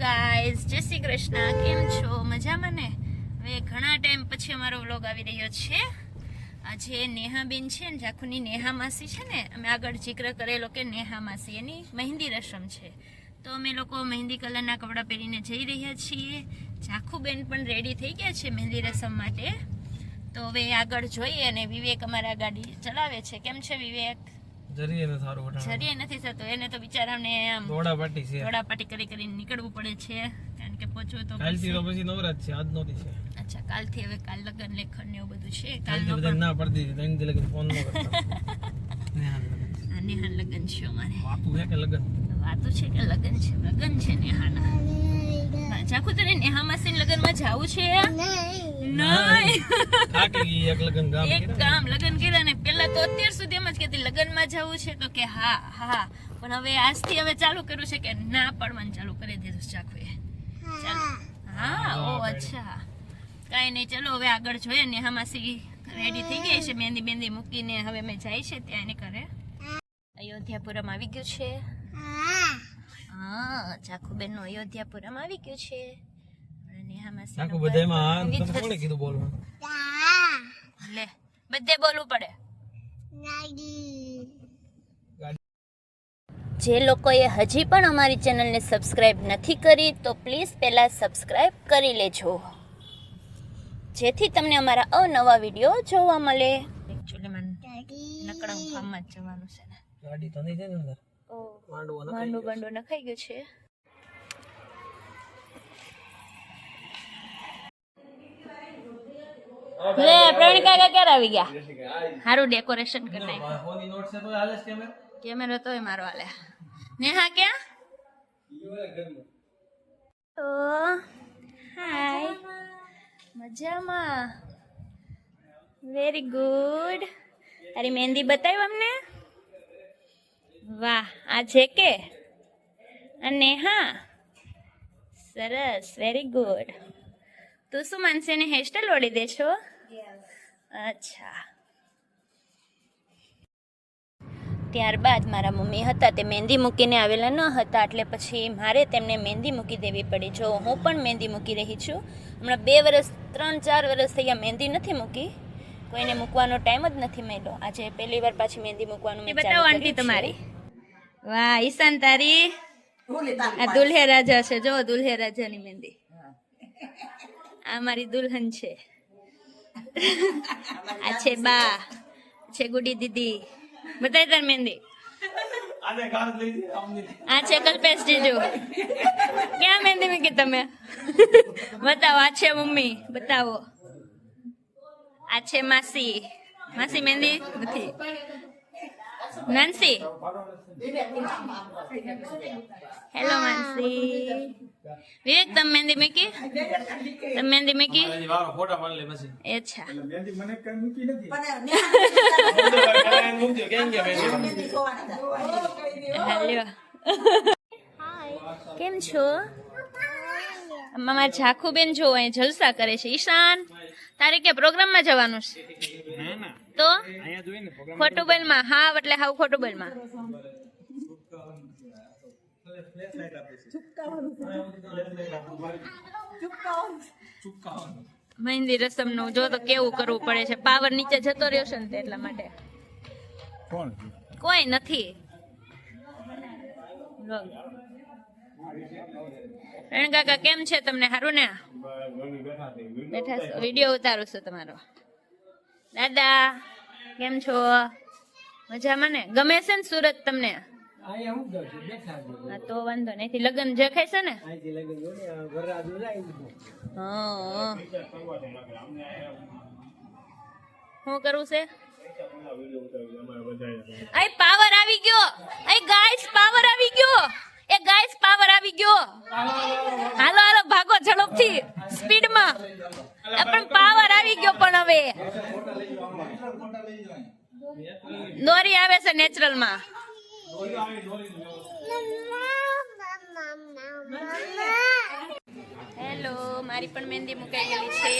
Guys જય શ્રી કૃષ્ણ, કેમ છો? મજામાં ને? હવે ઘણા ટાઈમ પછી અમારો વ્લોગ આવી રહ્યો છે. આજે નેહાબેન છે ને, ઝાખુની નેહા માસી છે ને, અમે આગળ જિક્ર કરેલો કે નેહા માસી એની મહેંદી રસમ છે, તો અમે લોકો મહેંદી કલરના કપડાં પહેરીને જઈ રહ્યા છીએ. ઝાખુબેન પણ રેડી થઈ ગયા છે મહેંદી રસમ માટે. તો હવે આગળ જોઈએ. અને વિવેક અમારા ગાડી ચલાવે છે. કેમ છે વિવેક? જરીએ નથી થતો એને, તો બિચારાને આમ દોડાપાટી કરી નીકળવું પડે છે, કારણ કે પહોંચવું તો કાલથી તો પછી નવરાત છે, આજ નોતી છે. અચ્છા, કાલથી હવે કાલ લગન લેખન ને એવું બધું છે. કાલથી બધા ના પડતી હતી, ત્રણ દી લગન ફોન ન કરતા. નેહાન લગન છે અમારે. વાતું છે કે લગન? વાતું છે કે લગન છે? લગન છે નેહાના. ઝાખુ તને નેહા માસીના લગનમાં જાવું છે? નહીં. થાકી ગઈ એક લગન ગામ. એક કામ લગન કર્યા ને પેલા તો અત્યાર સુધી એમ જ કહેતી લગનમાં જવું છે, તો કે હા હા, પણ હવે આજથી હવે ચાલુ કર્યું છે કે ના પાડવાનું ચાલુ કરી દીધું છે ઝાખુએ. ચાલો. હા, ઓ અચ્છા, કાંઈ નહીં. ચલો હવે આગળ જોઈએ. નેહા માસી રેડી થઈ ગઈ છે, મહેંદી બેંદી મૂકીને હવે મેં જાય છે ત્યાં એને કરે. અયોધ્યાપુરમ આવી ગયું છે. હા, ઝાખુબેન નું અયોધ્યાપુરમ આવી ગયું છે. નેહા માસી આખું બધામાં તમે કોણે કીધું બોલવાનું? લે, બધે બોલવું પડે. જે લોકોએ હજી પણ અમારી ચેનલને સબસ્ક્રાઇબ નથી કરી, તો પ્લીઝ પહેલાં સબસ્ક્રાઇબ કરી લેજો, જેથી તમને અમારા અવનવા વિડીયો જોવા મળે. એકચ્યુઅલી મને નકળા ફાર્મમાં જ જવાનું છે ને. ગાડી તો નહીં છે ને અંદર? માંડું નખાઈ ગયું છે. લે, પ્રવીણ કાકા ક્યારે આવી ગયા? સારું ડેકોરેશન કરી નાખ્યું. ફોનની નોટ છે તો હાલે છે કેમેરો તોય મારો હાલે. નેહા ક્યાં? તો હાય, મજામાં. Very good. તારી મહેંદી બતાવી અમને? વાહ, આ છે કે? અને હા, સરસ, વેરી ગુડ. તું શું માનશે ને હેરસ્ટાઈલ ઓળી દે છો? અચ્છા. ત્યારબાદ મારા મમ્મી હતા તે મહેંદી મૂકીને આવેલા ન હતા, એટલે પછી મારે તેમને મહેંદી મૂકી દેવી પડી. જો હું પણ મહેંદી મૂકી રહી છું. હમણાં 2 વર્ષ 3-4 વર્ષ થયા મહેંદી નથી મૂકી, કોઈને મૂકવાનો ટાઈમ જ નથી મળ્યો. આજે પહેલી વાર પાછી મહેંદી મૂકવાનું મેં ચાલુ કર્યું. આંટી તમારી. વાહ ઈશાન, તારી આ દુલ્હે રાજા છે. જો દુલ્હે રાજાની મહેંદી. આ મારી દુલ્હન છે. આ છે બા, છે ગુડી દીદી. બતાય તાર મહેંદી. આ છે કલ્પેશ જીજુ. ક્યાં મહેંદી મૂકી તમે? બતાવો. આ છે મમ્મી, બતાવો. આ છે માસી. માસી મહેંદી નથી. નાનસી. હેલો માનસી. વિવેક, તમે મહેંદી મૂકી? તમે મહેંદી મૂકી? ફોટા પાડી લે પછી. અચ્છા. હેલો. કેમ છો? અમારા ઝાખુબેન જો અહીં જલસા કરે છે. ઈશાન, તારે કે પ્રોગ્રામમાં જવાનું છે? તો ખોટું બોલમાં. હા એટલે હાવ ખોટું બોલમાં. મહેંદી રસમ નું જો તો કેવું કરવું પડે છે. પાવર નીચે જતો રહ્યો છે ને એટલા માટે. કોઈ નથી. રણ કાકા કેમ છે? તમને સારું ને? બેઠા છો? વિડીયો ઉતારું છું તમારો. દાદા કેમ છો? મજામાં ને? ગમે છે ને સુરત તમને? હા તો વાંધો નથી. લગન જખાય છે ને? હા, શું કરવું છે? આય પાવર આવી ગયો. આય ગાઈસ પાવર આવી ગયો. એ ગાઈસ પાવર આવી ગયો. હાલો હાલો ભાગો ઝડપથી સ્પીડમાં. પણ પાવર આવી ગયો. પણ હવે દોરી આવે છે નેચરલ માં. હેલો, મારી પણ મહેંદી મુકાઈ ગયેલી છે.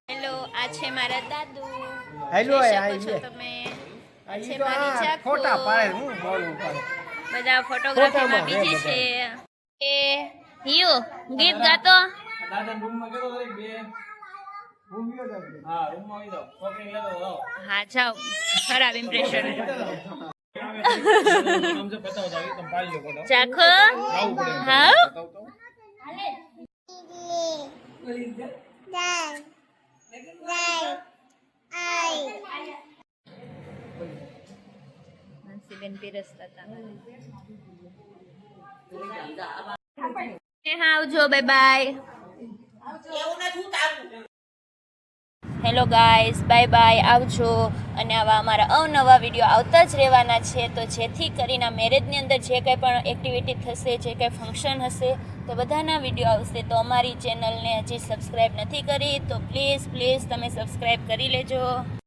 હેલો, આ છે મારા દાદુ. હેલો, તમે. આ છે મારી ચાકુ. બધા ફોટોગ્રાફીમાં બીજી છે એ હિયુ ગીત ગાતો દાદા રૂમમાં કેતો બે હા રૂમમાં આવી જાવ શોપિંગ લેતો જાવ હા જાઓ ખરાબ ઇમ્પ્રેશન સમજો બતાવો જાવ તમે પાડી લો ફોટો ચાખો આવું પડે હા બતાવ તો બેન પીરસતા હતા હા આવજો bye bye hello guys bye bye આવજો અને આવા અમારા અવનવા વિડીયો આવતા જ રહેવાના છે તો જેથી કરીને મેરેજની અંદર જે કંઈ પણ એક્ટિવિટી થશે જે કંઈ ફંક્શન હશે તો બધાના વિડીયો આવશે તો અમારી ચેનલને હજી સબસ્ક્રાઈબ નથી કરી તો પ્લીઝ તમે સબસ્ક્રાઈબ કરી લેજો